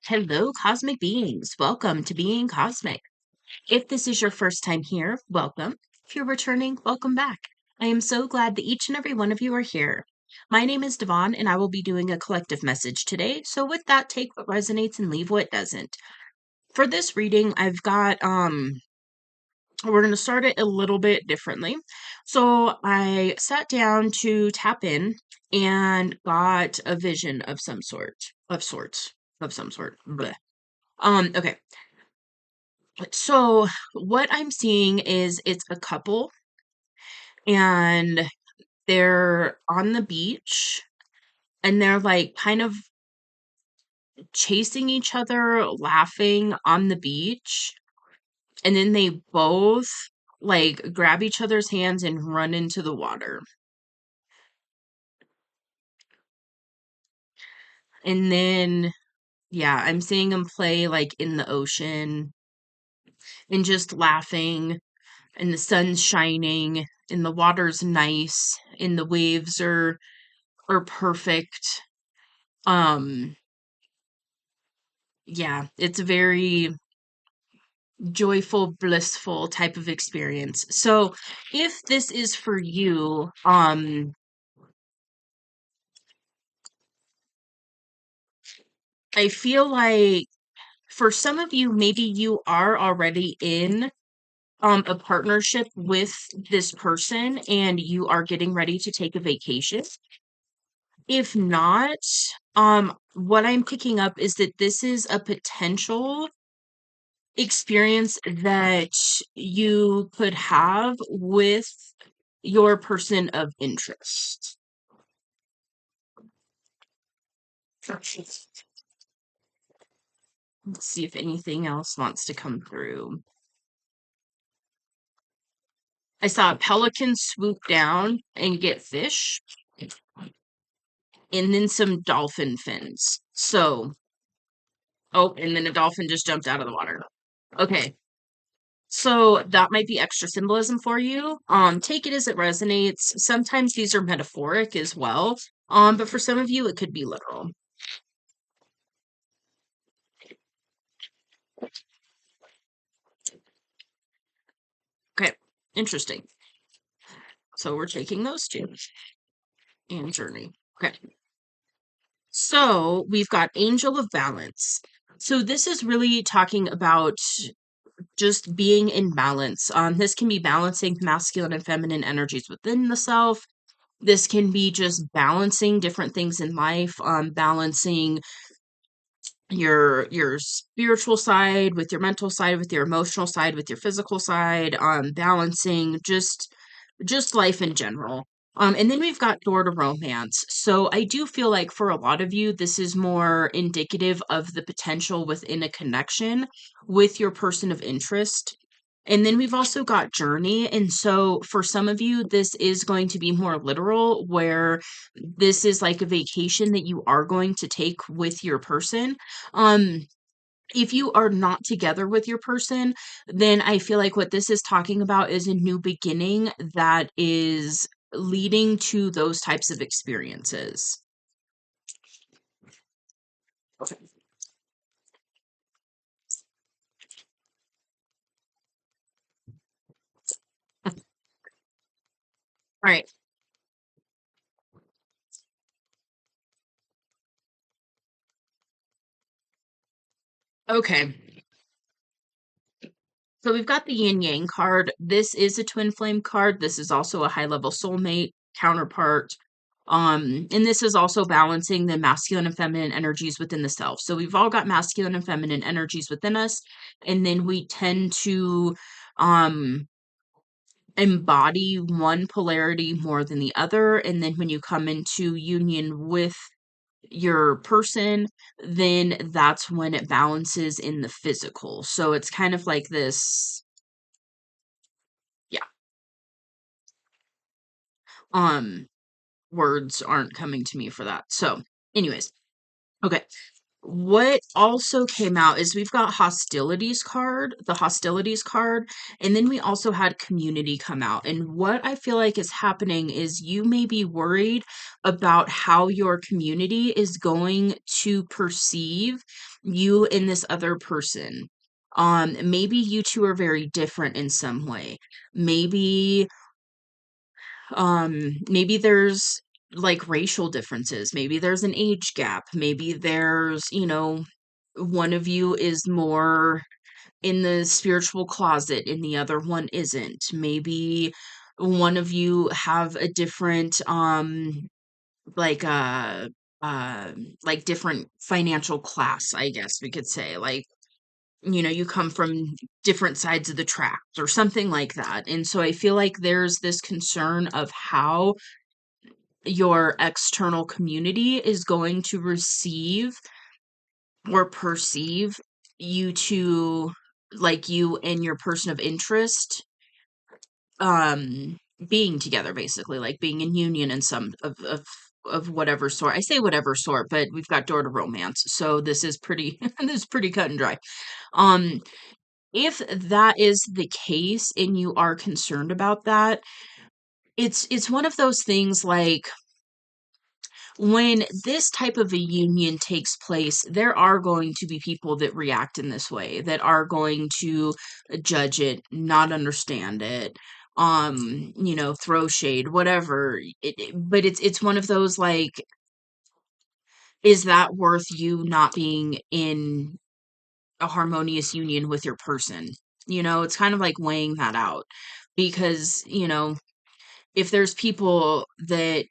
Hello, cosmic beings. Welcome to Being Cosmick. If this is your first time here, welcome. If you're returning, welcome back. I am so glad that each and every one of you are here. My name is Devon, and I will be doing a collective message today. So, with that, take what resonates and leave what doesn't. For this reading, I've got we're going to start it a little bit differently. So, I sat down to tap in and got a vision of some sort, of some sort. Bleh. Okay. So what I'm seeing is it's a couple and they're on the beach and they're like kind of chasing each other, laughing on the beach. And then they both like grab each other's hands and run into the water. And then, yeah, I'm seeing them play like in the ocean and just laughing, and the sun's shining and the water's nice and the waves are perfect. Um, yeah, it's a very joyful, blissful type of experience. So, if this is for you, I feel like for some of you, maybe you are already in a partnership with this person and you are getting ready to take a vacation. If not, what I'm picking up is that this is a potential experience that you could have with your person of interest. Let's see if anything else wants to come through. I saw a pelican swoop down and get fish, and then some dolphin fins. So, oh, and then a dolphin just jumped out of the water. Okay. So that might be extra symbolism for you. Take it as it resonates. Sometimes these are metaphoric as well. But for some of you, it could be literal. Okay, interesting. So we're taking those two and journey. Okay. So we've got Angel of Balance. So this is really talking about just being in balance. This can be balancing masculine and feminine energies within the self. This can be just balancing different things in life, balancing your spiritual side with your mental side, with your emotional side, with your physical side, balancing just life in general. And then we've got door to romance. So I do feel like for a lot of you, this is more indicative of the potential within a connection with your person of interest. And then we've also got journey. And so for some of you, this is going to be more literal, where this is like a vacation that you are going to take with your person. Um, if you are not together with your person, then I feel like what this is talking about is a new beginning that is leading to those types of experiences. Okay. All right. Okay. So we've got the yin yang card. This is a twin flame card. This is also a high level soulmate counterpart. And this is also balancing the masculine and feminine energies within the self. So we've all got masculine and feminine energies within us, and then we tend to um embody one polarity more than the other. And then when you come into union with your person, then that's when it balances in the physical. So it's kind of like this, yeah. Um, words aren't coming to me for that. So, anyways, okay. What also came out is we've got the hostilities card, and then we also had community come out. And what I feel like is happening is you may be worried about how your community is going to perceive you and this other person. Maybe you two are very different in some way. Maybe maybe there's like racial differences, maybe there's an age gap, maybe there's, one of you is more in the spiritual closet and the other one isn't. Maybe one of you have a different like uh uh like different financial class, I guess we could say. Like, you come from different sides of the tracks or something like that. And so I feel like there's this concern of how your external community is going to receive or perceive you to, like, you and your person of interest um being together, basically, like being in union in some of whatever sort. I say whatever sort, but we've got door to romance, so this is pretty this is pretty cut and dry. um if that is the case and you are concerned about that, it's one of those things, like, when this type of a union takes place, there are going to be people that react in this way, that are going to judge it, not understand it, throw shade, whatever. But it's one of those, like, is that worth you not being in a harmonious union with your person? It's kind of like weighing that out, because, if there's people that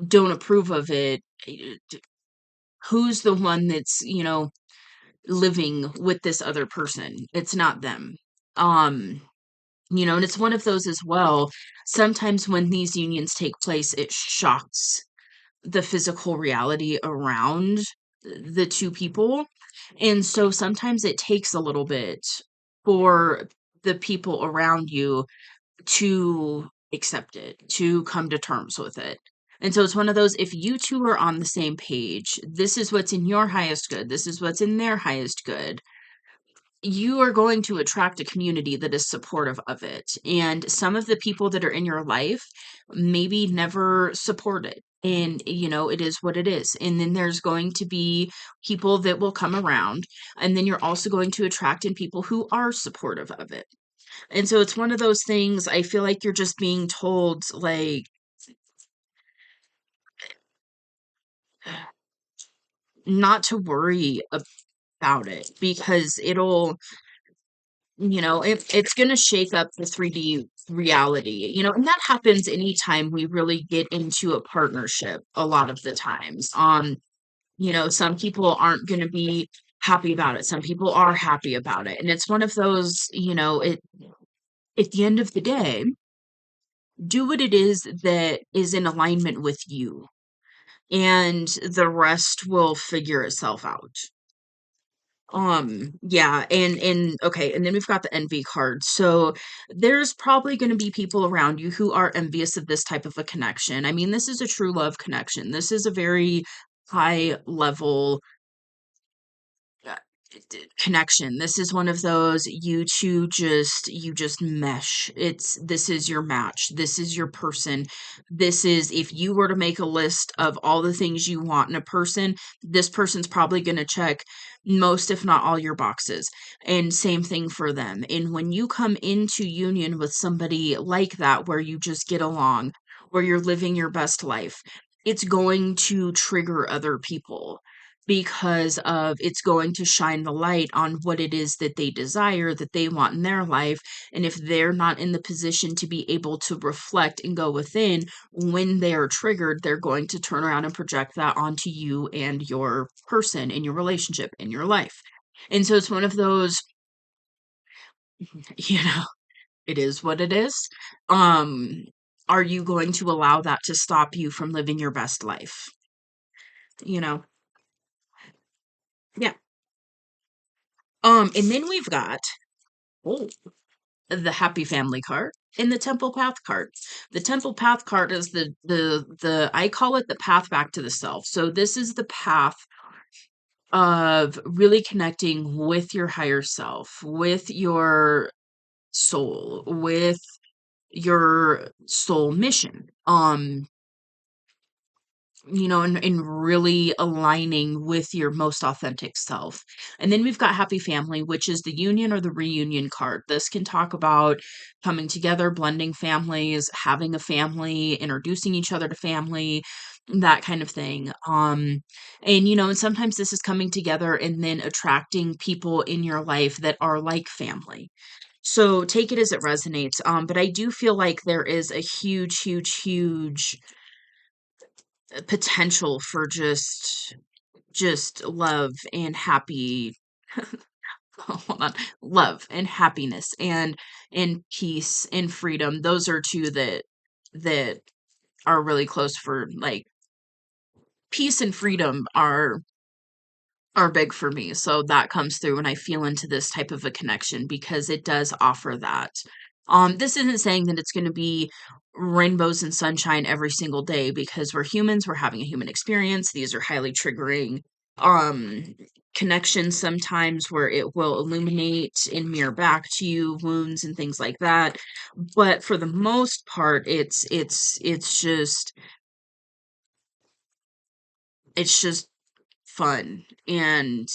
don't approve of it, who's the one that's, living with this other person? It's not them. Um, and it's one of those as well. Sometimes when these unions take place, it shocks the physical reality around the two people. And so sometimes it takes a little bit for the people around you to accept it, to come to terms with it. And so it's one of those, if you two are on the same page, this is what's in your highest good, this is what's in their highest good, you are going to attract a community that is supportive of it. And some of the people that are in your life maybe never support it. And, it is what it is. And then there's going to be people that will come around. And then you're also going to attract in people who are supportive of it. And so it's one of those things, I feel like you're just being told, like, not to worry about it, because it's going to shake up the 3D reality, and that happens anytime we really get into a partnership a lot of the times. Some people aren't going to be happy about it. Some people are happy about it. And it's one of those, at the end of the day, do what it is that is in alignment with you, and the rest will figure itself out. Yeah, and okay, and then we've got the envy card. So there's probably going to be people around you who are envious of this type of a connection. I mean, this is a true love connection. This is a very high level uh, connection. This is one of those, you just mesh. This is your match. This is your person. This is, if you were to make a list of all the things you want in a person, this person's probably going to check most, if not all, your boxes. And same thing for them. And when you come into union with somebody like that, where you just get along, where you're living your best life, it's going to trigger other people, because of, it's going to shine the light on what it is that they desire, that they want in their life. And if they're not in the position to be able to reflect and go within, when they are triggered, they're going to turn around and project that onto you and your person in your relationship, in your life. And so it's one of those, you know, it is what it is. Um, are you going to allow that to stop you from living your best life? You know? Yeah. And then we've got, oh, the happy family card and the temple path card. The temple path card is the I call it the path back to the self. So this is the path of really connecting with your higher self, with your soul, with your soul mission. And really aligning with your most authentic self. And then we've got happy family, which is the union or the reunion card. This can talk about coming together, blending families, having a family, introducing each other to family, that kind of thing. And sometimes this is coming together and then attracting people in your life that are like family. So take it as it resonates. But I do feel like there is a huge, huge, huge potential for just love and happy hold on, love and happiness and peace and freedom. Those are two that are really close for, like, peace and freedom are big for me. So that comes through when I feel into this type of a connection because it does offer that. This isn't saying that it's going to be rainbows and sunshine every single day because we're humans, we're having a human experience. These are highly triggering um connections sometimes where it will illuminate and mirror back to you wounds and things like that. But for the most part, it's just fun and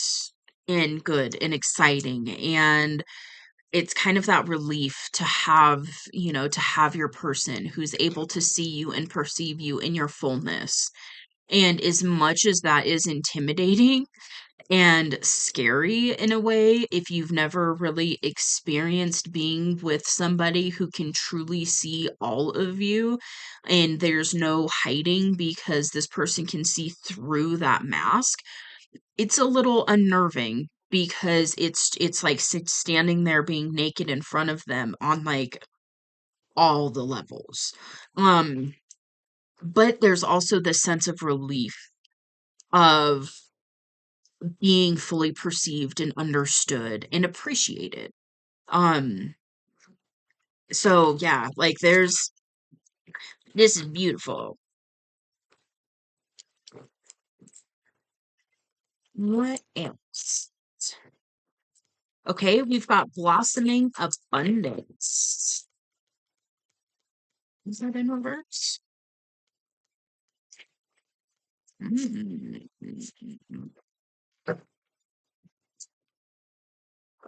good and exciting, and it's kind of that relief to have your person who's able to see you and perceive you in your fullness. And as much as that is intimidating and scary in a way, if you've never really experienced being with somebody who can truly see all of you and there's no hiding because this person can see through that mask, it's a little unnerving because it's like standing there being naked in front of them on, like, all the levels. Um, but there's also this sense of relief of being fully perceived and understood and appreciated. Um, so yeah, like this is beautiful. What else? Okay, we've got blossoming abundance. Is that in reverse? Mm.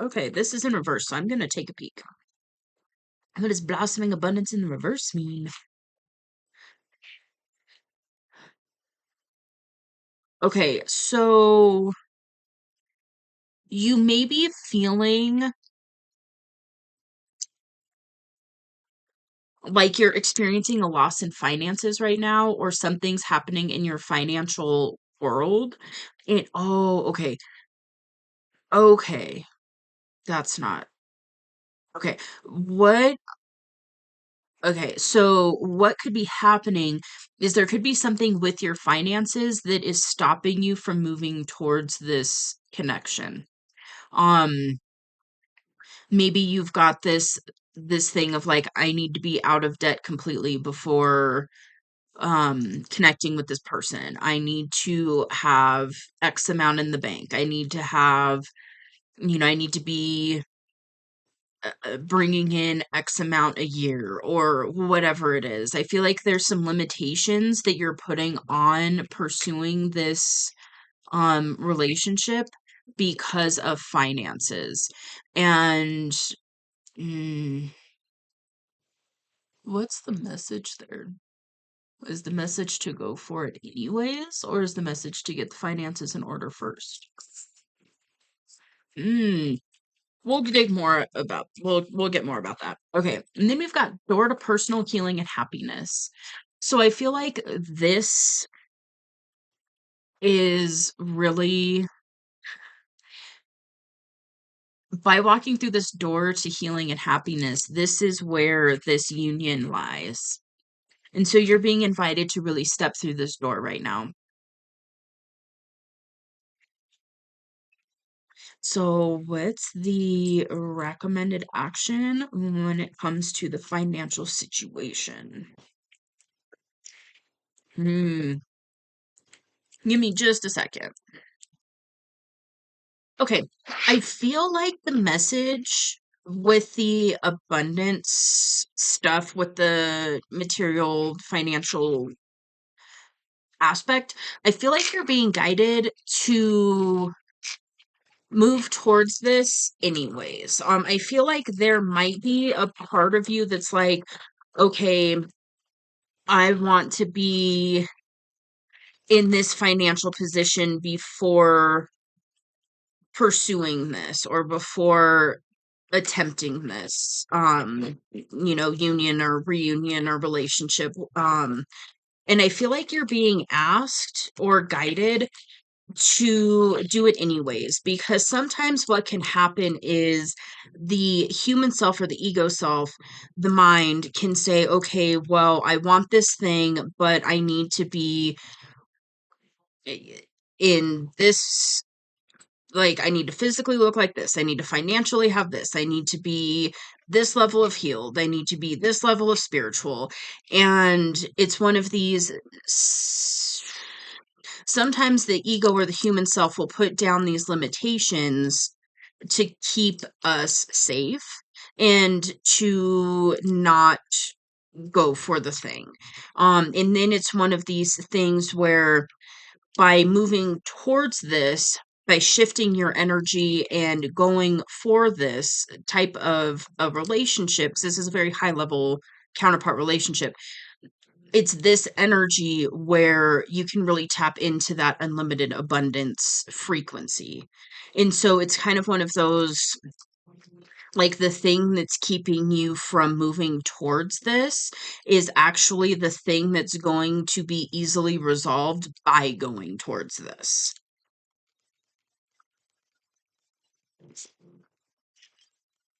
Okay, this is in reverse, so I'm gonna take a peek. What does blossoming abundance in the reverse mean? Okay, so you may be feeling like you're experiencing a loss in finances right now, or something's happening in your financial world. Okay, okay, that's not okay. What Okay, so what could be happening is there could be something with your finances that is stopping you from moving towards this connection. Um, Maybe you've got this thing of, like, I need to be out of debt completely before connecting with this person. I need to have X amount in the bank. I need to be bringing in X amount a year or whatever it is. I feel like there's some limitations that you're putting on pursuing this relationship because of finances. And mm, what's the message there? Is the message to go for it anyways, or is the message to get the finances in order first? Mm, we'll get more about that. Okay, and then we've got door to personal healing and happiness. So I feel like this is really, by walking through this door to healing and happiness, this is where this union lies. And so you're being invited to really step through this door right now. So, what's the recommended action when it comes to the financial situation? Hmm. Give me just a second. Okay, I feel like the message with the abundance stuff, with the material, financial aspect, I feel like you're being guided to move towards this anyways. I feel like there might be a part of you that's like, okay, I want to be in this financial position before pursuing this or before attempting this union or reunion or relationship. And I feel like you're being asked or guided to do it anyways, because sometimes what can happen is the human self or the ego self, the mind can say, okay, well, I want this thing, but I need to be in this, like, I need to physically look like this. I need to financially have this. I need to be this level of healed. I need to be this level of spiritual. And it's one of these. Sometimes the ego or the human self will put down these limitations to keep us safe and to not go for the thing. And then it's one of these things where by moving towards this, by shifting your energy and going for this type of relationships, this is a very high level counterpart relationship. It's this energy where you can really tap into that unlimited abundance frequency. And so it's kind of one of those, like, the thing that's keeping you from moving towards this is actually the thing that's going to be easily resolved by going towards this.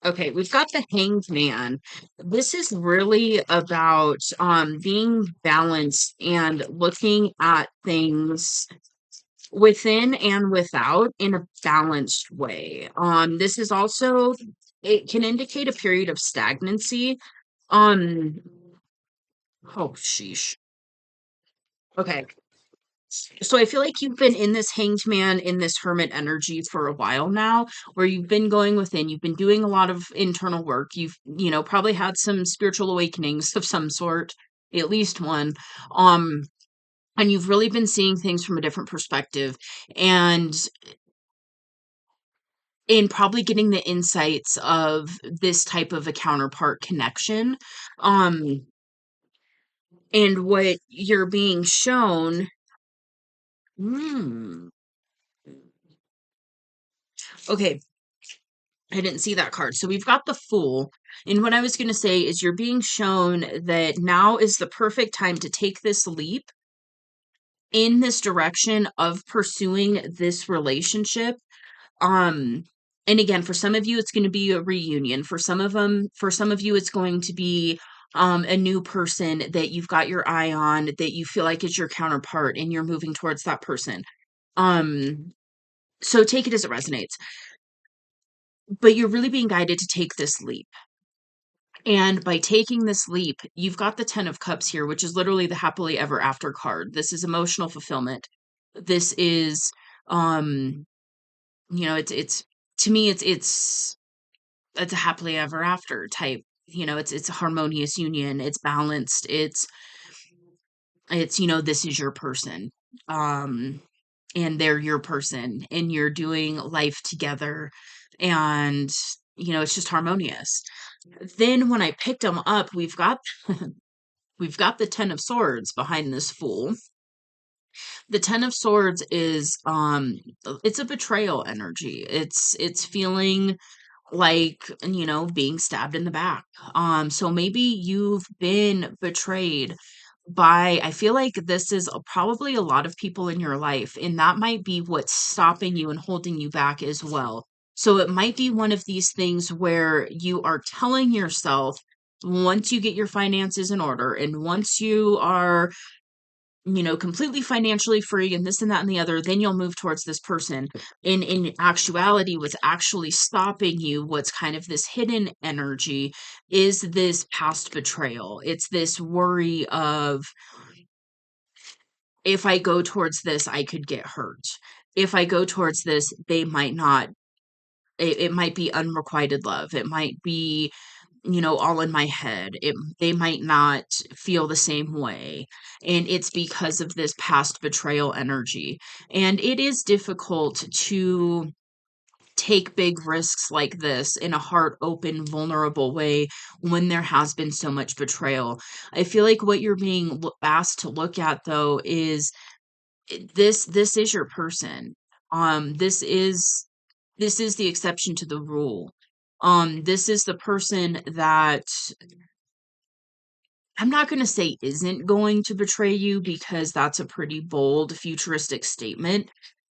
Okay, we've got the Hanged Man. This is really about being balanced and looking at things within and without in a balanced way. This is also, it can indicate a period of stagnancy. Um, oh sheesh. Okay. So I feel like you've been in this hanged man, in this hermit energy for a while now, where you've been going within, you've been doing a lot of internal work. You've, probably had some spiritual awakenings of some sort, at least one. Um, and you've really been seeing things from a different perspective and in probably getting the insights of this type of a counterpart connection. Um, and what you're being shown. Hmm. Okay, I didn't see that card. So we've got the Fool. And what I was going to say is you're being shown that now is the perfect time to take this leap in this direction of pursuing this relationship. Um and again, for some of you it's going to be a reunion. For some of you it's going to be a new person that you've got your eye on, that you feel like is your counterpart and you're moving towards that person. Um so take it as it resonates. But you're really being guided to take this leap. And by taking this leap, you've got the 10 of Cups here, which is literally the happily ever after card. This is emotional fulfillment. This is, um, it's to me, it's a happily ever after type. It's a harmonious union. It's balanced. It's this is your person. Um, and they're your person, and you're doing life together, and it's just harmonious. Then when I picked them up, we've got the 10 of Swords behind this Fool. The 10 of Swords is it's a betrayal energy. It's feeling like, being stabbed in the back. So maybe you've been betrayed by, I feel like this is probably a lot of people in your life, and that might be what's stopping you and holding you back as well. So it might be one of these things where you are telling yourself, once you get your finances in order and once you are, completely financially free and this and that and the other, then you'll move towards this person. In actuality, what's actually stopping you, what's kind of this hidden energy, is this past betrayal. It's this worry of, if I go towards this, I could get hurt. if I go towards this, they might not, it might be unrequited love. It might be, all in my head. They might not feel the same way. And it's because of this past betrayal energy. And it is difficult to take big risks like this in a heart open, vulnerable way when there has been so much betrayal. I feel like what you're being asked to look at though is this is your person. This is the exception to the rule. This is the person that I'm not going to say isn't going to betray you because that's a pretty bold futuristic statement.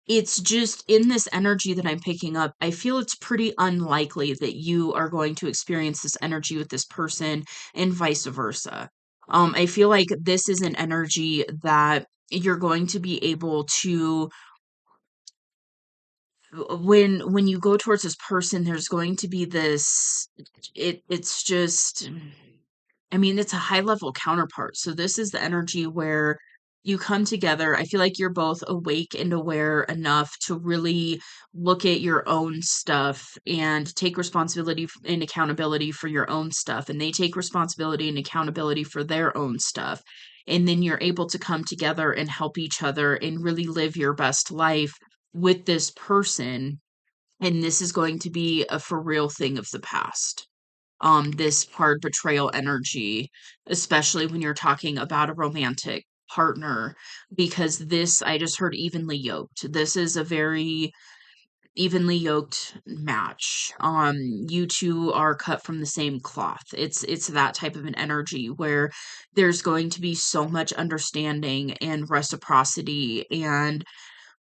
It's just in this energy that I'm picking up, I feel it's pretty unlikely that you are going to experience this energy with this person and vice versa. I feel like this is an energy that you're going to be able to when you go towards this person, there's going to be this it's just I mean, it's a high level counterpart. So this is the energy where you come together. I feel like you're both awake and aware enough to really look at your own stuff and take responsibility and accountability for your own stuff. And they take responsibility and accountability for their own stuff. And then you're able to come together and help each other and really live your best life with this person. And this is going to be a for real thing of the past, this hard betrayal energy, especially when you're talking about a romantic partner, because this, I just heard evenly yoked. This is a very evenly yoked match. You two are cut from the same cloth. It's that type of an energy where there's going to be so much understanding and reciprocity and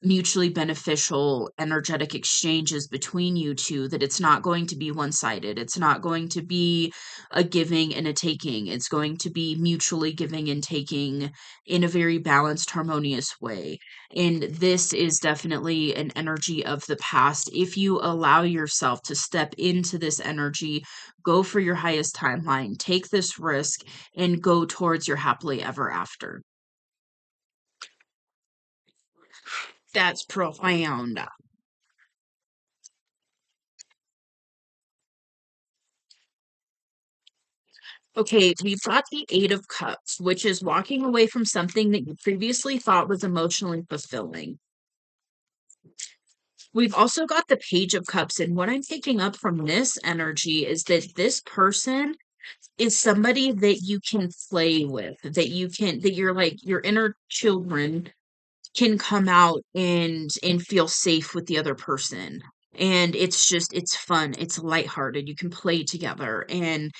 mutually beneficial energetic exchanges between you two, that it's not going to be one-sided. It's not going to be a giving and a taking. It's going to be mutually giving and taking in a very balanced, harmonious way. And this is definitely an energy of the past. If you allow yourself to step into this energy, go for your highest timeline, take this risk, and go towards your happily ever after. That's profound. Okay, we've got the Eight of Cups, which is walking away from something that you previously thought was emotionally fulfilling. We've also got the Page of Cups, and what I'm picking up from this energy is that this person is somebody that you can play with, that you're like your inner children can come out and feel safe with the other person. And it's fun, it's lighthearted. You can play together and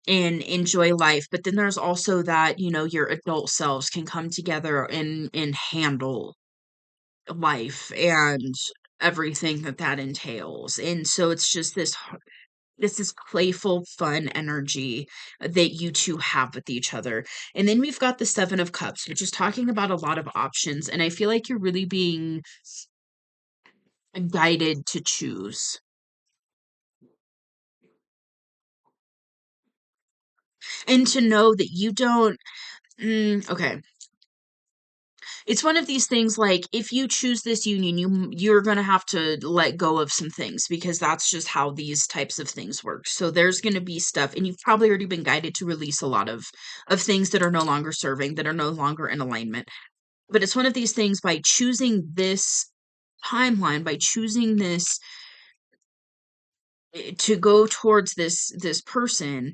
enjoy life. But then there's also that, your adult selves can come together and handle life and everything that entails. And so it's just this is playful, fun energy that you two have with each other. And then we've got the Seven of Cups, which is talking about a lot of options. And I feel like you're really being guided to choose and to know that you don't. Okay, it's one of these things like if you choose this union, you're going to have to let go of some things because that's just how these types of things work. So there's going to be stuff, and you've probably already been guided to release a lot of things that are no longer serving, that are no longer in alignment. But it's one of these things, by choosing this timeline, by choosing this to go towards this person,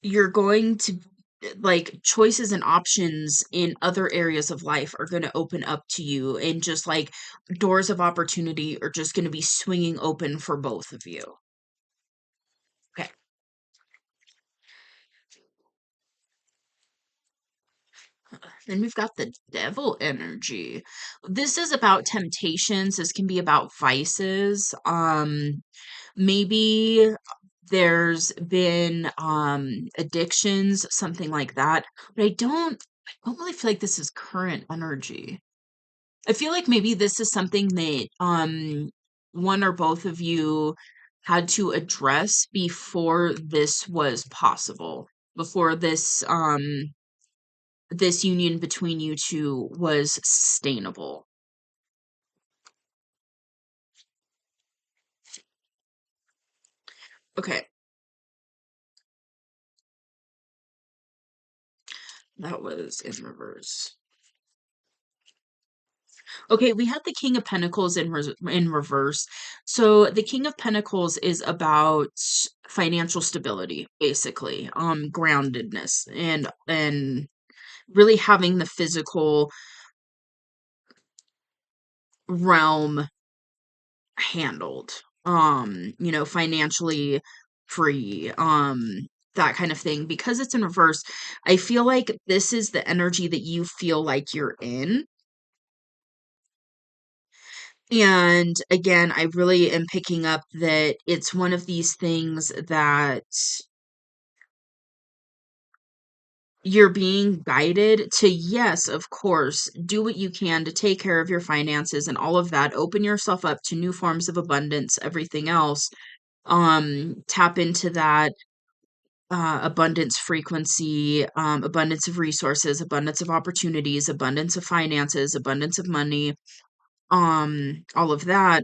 you're going to, like, choices and options in other areas of life are going to open up to you, and just like doors of opportunity are just going to be swinging open for both of you. Okay. Then we've got the devil energy. This is about temptations. This can be about vices. Maybe there's been addictions, something like that. But I don't really feel like this is current energy. I feel like maybe this is something that one or both of you had to address before this was possible. Before this this union between you two was sustainable. Okay, that was in reverse. Okay, we had the King of Pentacles in reverse. So the King of Pentacles is about financial stability, basically, groundedness and really having the physical realm handled. Financially free, that kind of thing. Because it's in reverse, I feel like this is the energy that you feel like you're in. And again, I really am picking up that it's one of these things that you're being guided to, yes, of course, do what you can to take care of your finances and all of that. Open yourself up to new forms of abundance, everything else. Tap into that abundance frequency, abundance of resources, abundance of opportunities, abundance of finances, abundance of money, all of that.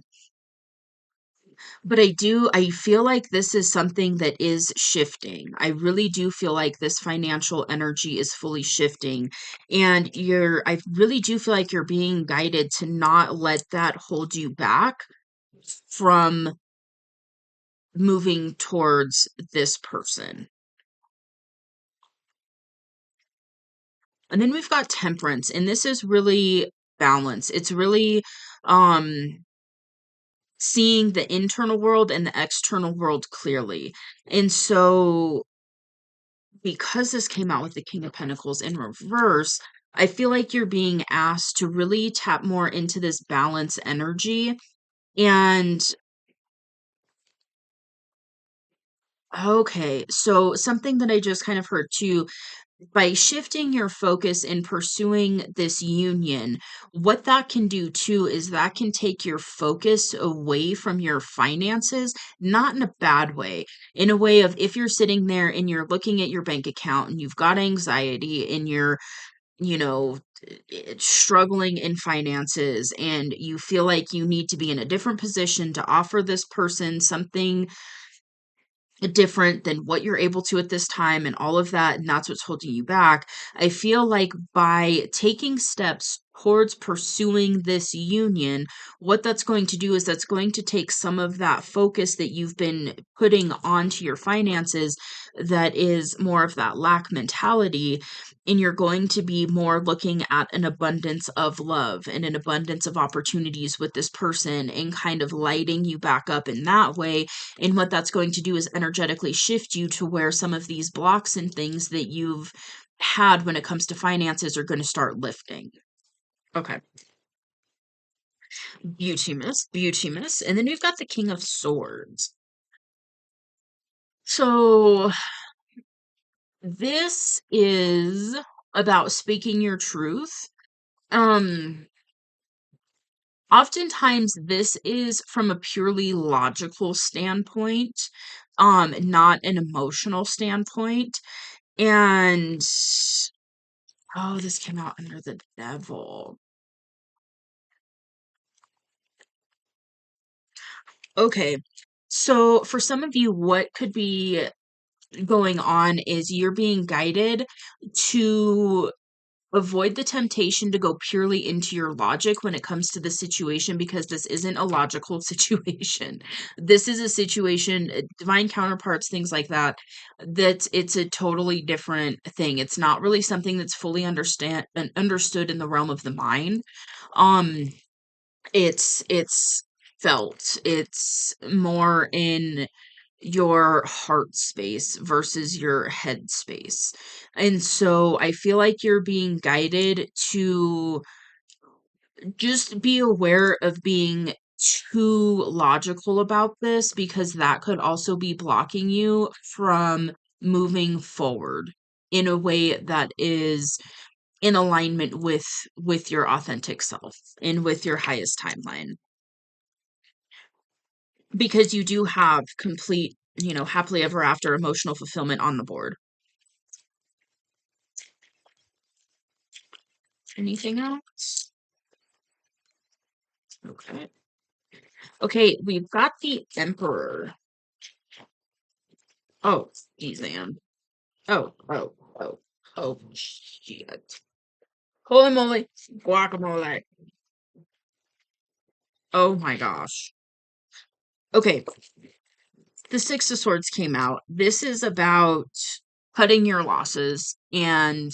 But I feel like this is something that is shifting. I really do feel like this financial energy is fully shifting. And I really do feel like you're being guided to not let that hold you back from moving towards this person. And then we've got temperance, and this is really balance. It's really seeing the internal world and the external world clearly. And so because this came out with the King of Pentacles in reverse, I feel like you're being asked to really tap more into this balance energy. And okay, so something that I just kind of heard too, by shifting your focus in pursuing this union, what that can do too is that can take your focus away from your finances, not in a bad way, in a way of if you're sitting there and you're looking at your bank account and you've got anxiety and you're, you know, struggling in finances and you feel like you need to be in a different position to offer this person something different than what you're able to at this time and all of that, and that's what's holding you back. I feel like by taking steps towards pursuing this union, what that's going to do is that's going to take some of that focus that you've been putting onto your finances that is more of that lack mentality, and you're going to be more looking at an abundance of love and an abundance of opportunities with this person and kind of lighting you back up in that way. And what that's going to do is energetically shift you to where some of these blocks and things that you've had when it comes to finances are going to start lifting. Okay. Beauty miss, beauty miss. And then we've got the King of Swords. So this is about speaking your truth. Um, Oftentimes this is from a purely logical standpoint, not an emotional standpoint. And oh, this came out under the devil. Okay. So for some of you, what could be going on is you're being guided to avoid the temptation to go purely into your logic when it comes to the situation because this isn't a logical situation. This is a situation, divine counterparts, things like that, that it's a totally different thing. It's not really something that's fully understood in the realm of the mind. Um it's felt. It's more in your heart space versus your head space. And so I feel like you're being guided to just be aware of being too logical about this because that could also be blocking you from moving forward in a way that is in alignment with your authentic self and with your highest timeline. Because you do have complete, happily ever after emotional fulfillment on the board. Anything else? Okay. Okay, we've got the Emperor. Oh, geez, man. Oh, oh, shit. Holy moly. Guacamole. Oh my gosh. Okay, the Six of Swords came out. This is about cutting your losses and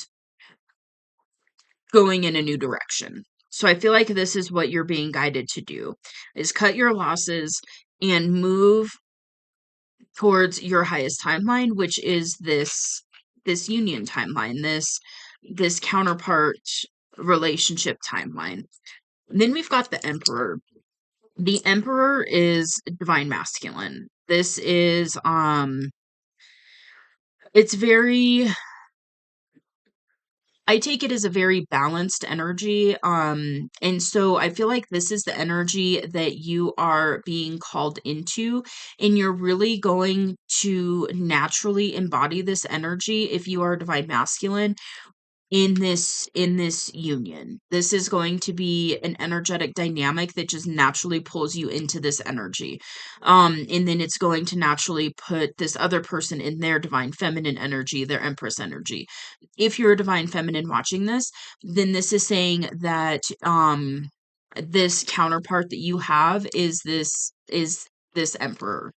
going in a new direction. So I feel like this is what you're being guided to do is cut your losses and move towards your highest timeline, which is this union timeline, this counterpart relationship timeline. And then we've got the Emperor. The Emperor is divine masculine. This is it's very I take it as a very balanced energy. And so I feel like this is the energy that you are being called into, and you're really going to naturally embody this energy if you are divine masculine in this union. This is going to be an energetic dynamic that just naturally pulls you into this energy. And then it's going to naturally put this other person in their divine feminine energy, their empress energy. If you're a divine feminine watching this, then this is saying that this counterpart that you have is this emperor.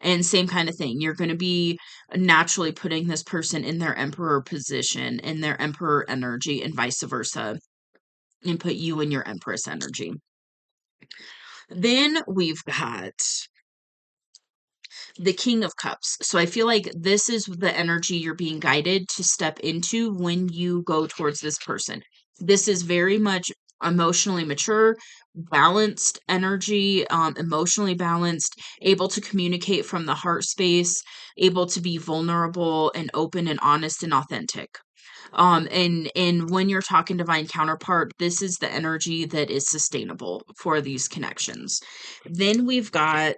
And same kind of thing. You're going to be naturally putting this person in their emperor position, in their emperor energy, and vice versa, and put you in your empress energy. Then we've got the King of Cups. So I feel like this is the energy you're being guided to step into when you go towards this person. This is very much emotionally mature, balanced energy, emotionally balanced, able to communicate from the heart space, able to be vulnerable and open and honest and authentic. And when you're talking divine counterpart, this is the energy that is sustainable for these connections. Then we've got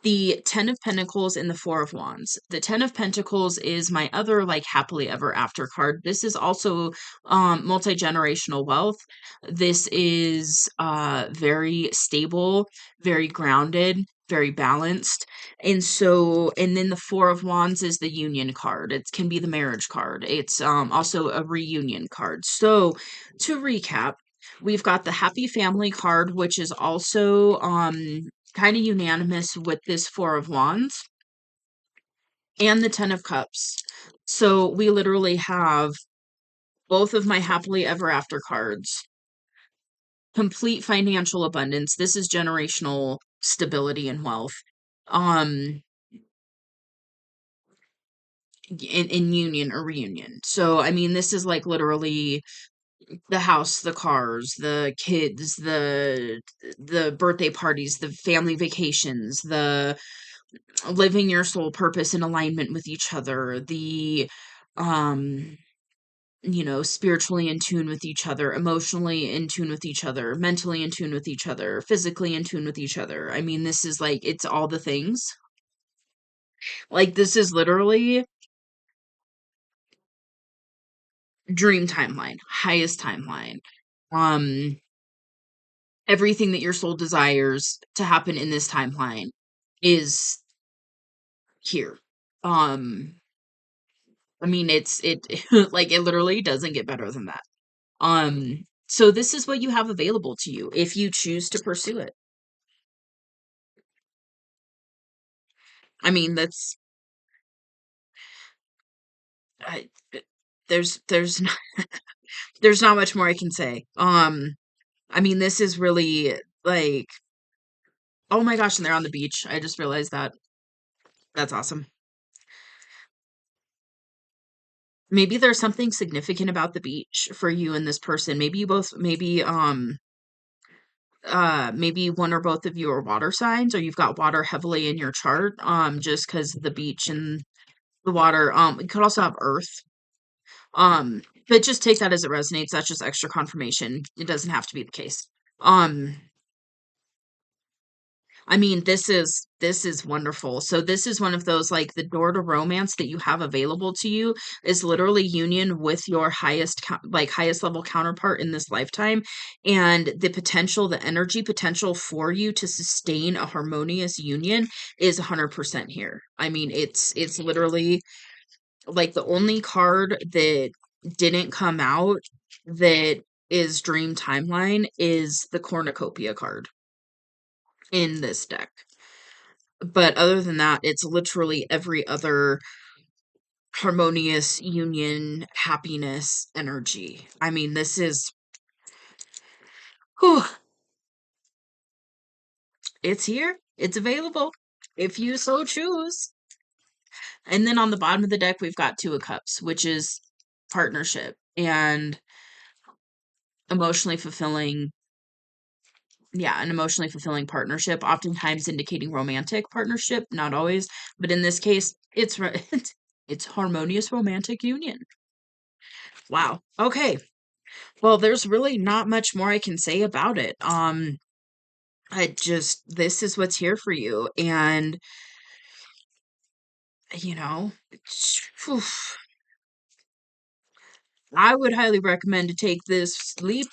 the Ten of Pentacles and the Four of Wands. The Ten of Pentacles is my other like happily ever after card. This is also multi-generational wealth. This is very stable, very grounded, very balanced. And then the Four of Wands is the union card. It can be the marriage card. It's also a reunion card. So to recap, we've got the happy family card, which is also kind of unanimous with this Four of Wands and the Ten of Cups. So we literally have both of my happily ever after cards. Complete financial abundance. This is generational stability and wealth. Um in union or reunion. So I mean this is like literally the house, the cars, the kids, the birthday parties, the family vacations, the living your soul purpose in alignment with each other, the um spiritually in tune with each other, emotionally in tune with each other, mentally in tune with each other, physically in tune with each other. I mean, this is like it's all the things. Like this is literally dream timeline, highest timeline. Um Everything that your soul desires to happen in this timeline is here. Um I mean, it like it literally doesn't get better than that. So this is what you have available to you if you choose to pursue it. I mean, that's I, there's not, there's not much more I can say. I mean, this is really like oh my gosh, and they're on the beach. I just realized that. That's awesome. Maybe there's something significant about the beach for you and this person. Maybe you both maybe one or both of you are water signs or you've got water heavily in your chart just because the beach and the water you could also have earth but just take that as it resonates. That's just extra confirmation. It doesn't have to be the case. um I mean, this is wonderful. So this is one of those, like, the door to romance that you have available to you is literally union with your highest level counterpart in this lifetime, and the potential, the energy potential for you to sustain a harmonious union is 100% here. I mean, it's literally like the only card that didn't come out that is dream timeline is the cornucopia card in this deck. But other than that, it's literally every other harmonious union, happiness energy. I mean, this is, whew, it's here. It's available if you so choose. And then on the bottom of the deck, we've got Two of Cups, which is partnership and emotionally fulfilling. Yeah, an emotionally fulfilling partnership, oftentimes indicating romantic partnership, not always, but in this case, it's harmonious romantic union. Wow. Okay. Well, there's really not much more I can say about it. This is what's here for you. And, you know, phew, I would highly recommend to take this leap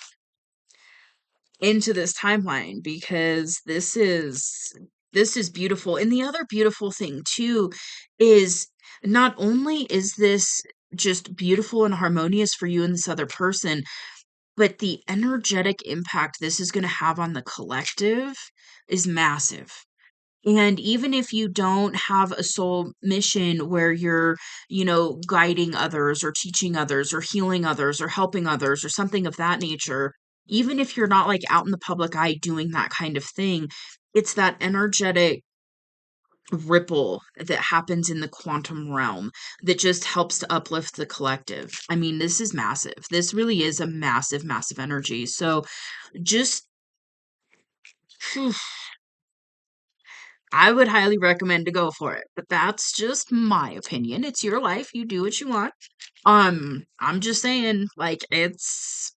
into this timeline because this is beautiful. And the other beautiful thing too is not only is this just beautiful and harmonious for you and this other person, but the energetic impact this is going to have on the collective is massive. And even if you don't have a soul mission where you're, guiding others or teaching others or healing others or helping others or something of that nature, even if you're not like out in the public eye doing that kind of thing, it's that energetic ripple that happens in the quantum realm that just helps to uplift the collective. I mean, this is massive. This really is a massive, massive energy. So just, phew, I would highly recommend to go for it, but that's just my opinion. It's your life. You do what you want. I'm just saying, like, it's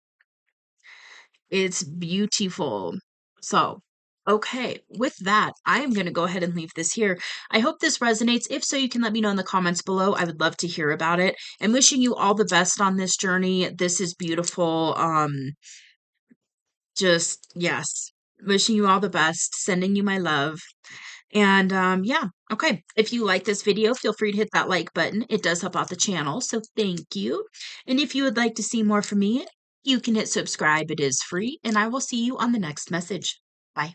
beautiful. So, okay, with that, I am going to go ahead and leave this here. I hope this resonates. If so, you can let me know in the comments below. I would love to hear about it. And wishing you all the best on this journey. This is beautiful. Just yes. Wishing you all the best. Sending you my love. And yeah, okay. If you like this video, feel free to hit that like button. It does help out the channel, so thank you. And if you would like to see more from me, you can hit subscribe. It is free, and I will see you on the next message. Bye.